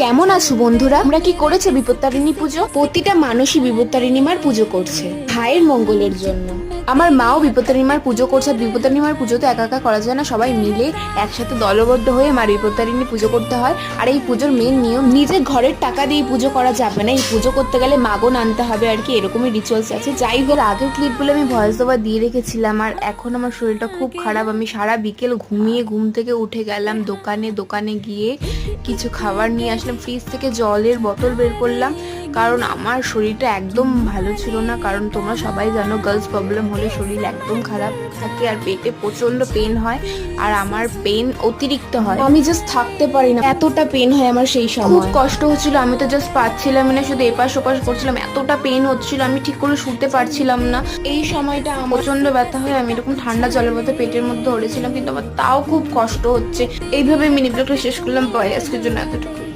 কেমন আছো বন্ধুরা? আমরা কি করেছে বিপত্তারিণী পুজো? প্রতিটা মানুষই বিপত্তারিণী মার পুজো করছে ভাইয়ের মঙ্গলের জন্য। আমার মাও বিপত্তারিণী মার পুজো করছে। বিপত্তারিণী মার পুজো তো একা একা করা যায় না, সবাই মিলে একসাথে দলবদ্ধ হয়ে মার বিপত্তারিণী পুজো করতে হয়। আর এই পুজোর মেন নিয়ম, নিজের ঘরের টাকা দিয়ে পুজো করা যাবে না, এই পুজো করতে গেলে মাগন আনতে হবে আর কি, এরকমই রিচুয়ালস আছে। যাই হোক, আগের ক্লিপগুলো আমি ভয়েস ওভার দিয়ে রেখেছিলাম। আর এখন আমার শরীরটা খুব খারাপ। আমি সারা বিকেল ঘুমিয়ে ঘুম থেকে উঠে গেলাম দোকানে গিয়ে কিছু খাবার নিয়ে আসলাম, ফ্রিজ থেকে জলের বোতল বের করলাম, কারণ আমার শরীরটা একদম ভালো ছিল না। কারণ তোমরা সবাই জানো গার্লস প্রবলেম হলে শরীর একদম খারাপ থাকে আর পেটে প্রচন্ড পেন হয়। আর আমার পেন অতিরিক্ত হয়, আমি জাস্ট থাকতে পারি না, এতটা পেন হয় আমার। সেই সময় খুব কষ্ট হচ্ছিল, আমি তো জাস্ট পাচ্ছিলাম না, শুধু এপাশ ওপাশ করছিলাম, এতটা পেন হচ্ছিল, আমি ঠিক করে শুতে পারছিলাম না। এই সময়টা আমার প্রচন্ড ব্যথা হয়, আমি এরকম ঠান্ডা জলের মধ্যে পেটের মধ্যে ধরেছিলাম, কিন্তু আমার তাও খুব কষ্ট হচ্ছে। এইভাবে মিনি ব্লগটা শেষ করলাম। আজকের জন্য এতটুকু।